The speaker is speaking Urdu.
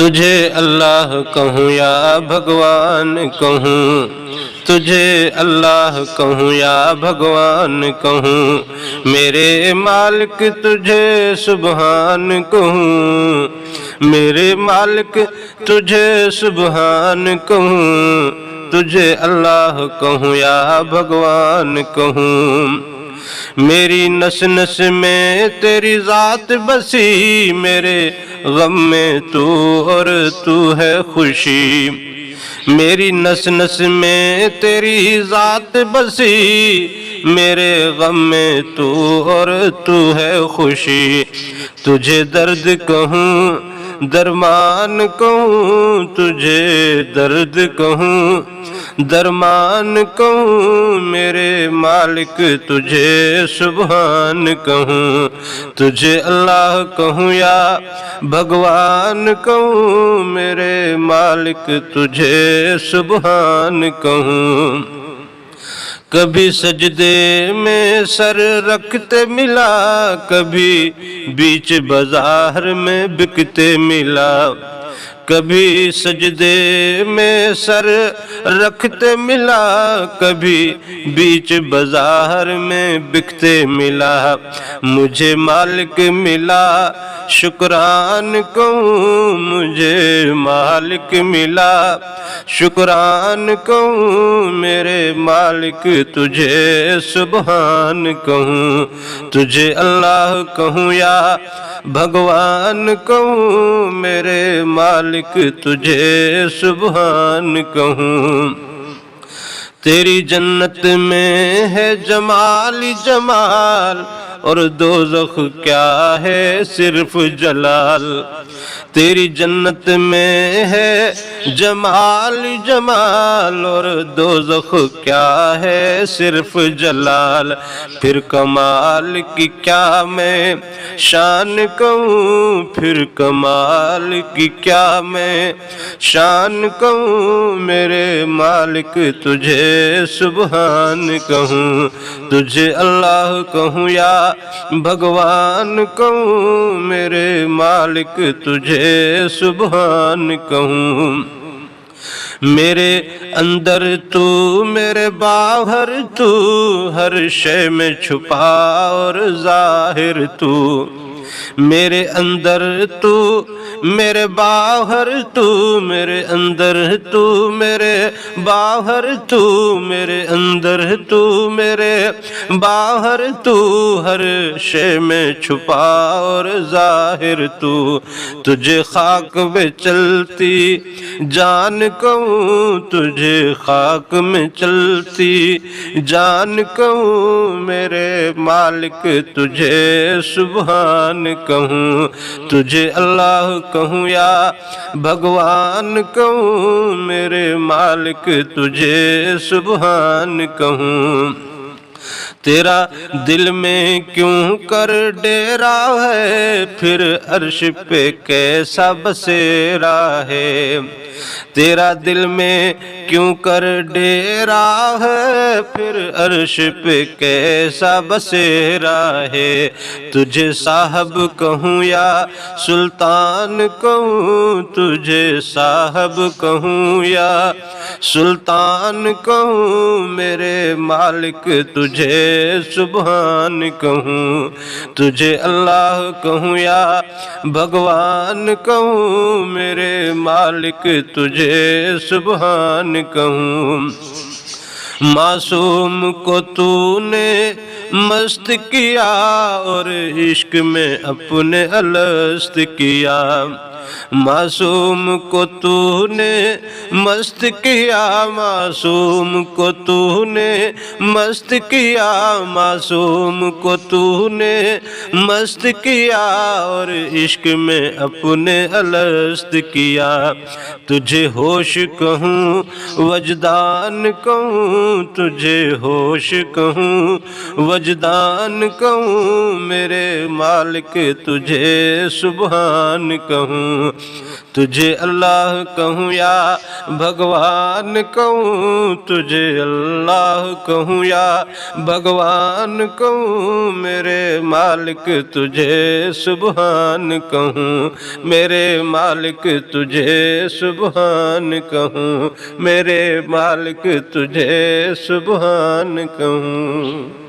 تجھے اللہ کہوں یا بھگوان کہوں، تجھے اللہ کہوں یا بھگوان کہوں، میرے مالک تجھے سبحان کہوں، میرے مالک تجھے سبحان کہوں، تجھے اللہ کہوں یا بھگوان کہوں۔ میری نس نس میں تیری ذات بسی، میرے غم میں تو اور تو ہے خوشی، میری نس نس میں تیری ذات بسی، میرے غم میں تو اور تو ہے خوشی، تجھے درد کہوں درمان کہوں، تجھے درد کہوں درمان کہوں، میرے مالک تجھے سبحان کہوں، تجھے اللہ کہوں یا بھگوان کہوں، میرے مالک تجھے سبحان کہوں۔ کبھی سجدے میں سر رکھتے ملا، کبھی بیچ بازار میں بکتے ملا، کبھی سجدے میں سر رکھتے ملا، کبھی بیچ بازار میں بکتے ملا، مجھے مالک ملا شکران کہوں، مجھے مالک ملا شکران کہوں، میرے مالک تجھے سبحان کہوں، تجھے اللہ کہوں یا بھگوان کہوں، میرے مالک تجھے سبحان کہوں۔ تیری جنت میں ہے جمال جمال، اور دوزخ کیا ہے صرف جلال، تیری جنت میں ہے جمال جمال، اور دوزخ کیا ہے صرف جلال، پھر کمال کی کیا میں شان کہوں، پھر کمال کی کیا میں شان کہوں، میرے مالک تجھے سبحان کہوں، تجھے اللہ کہوں یا بھگوان کہوں، میرے مالک تجھے سبحان کہوں۔ میرے اندر تو میرے باہر تو، ہر شے میں چھپا اور ظاہر تو، میرے اندر تو میرے باہر تو، میرے اندر تو میرے باہر تو، میرے اندر تو میرے باہر تو، ہر شے میں چھپا اور ظاہر تو، تجھے خاک میں چلتی جان کہوں، تجھے خاک میں چلتی جان کہوں، میرے مالک تجھے سبحان کہوں، تجھے اللہ کہوں یا بھگوان کہوں، میرے مالک تجھے سبحان کہوں۔ تیرا دل میں کیوں کر ڈیرا ہے، پھر عرش پہ کیسا بسیرا ہے، تیرا دل میں کیوں کر ڈیرا ہے، پھر عرش پہ کیسا بسیرا ہے، تجھے صاحب کہوں یا سلطان کہوں، تجھے صاحب کہوں یا سلطان کہوں، میرے مالک تجھے سبحان کہوں، تجھے اللہ کہوں یا بھگوان کہوں، میرے مالک تجھے سبحان کہوں۔ معصوم کو تو نے مست کیا، اور عشق میں اپنے الست کیا، معصوم کو تو نے مست کیا، معصوم کو تو نے مست کیا، معصوم کو تو نے مست کیا، اور عشق میں اپنے الست کیا، تجھے ہوش کہوں وجدان کہوں، تجھے ہوش کہوں وجدان کہوں، میرے مالک تجھے سبحان کہوں، تجھے اللہ کہوں یا بھگوان کہوں، تجھے اللہ کہوں یا بھگوان کہوں، میرے مالک تجھے سبحان کہوں، میرے مالک تجھے سبحان کہوں، میرے مالک تجھے سبحان کہوں۔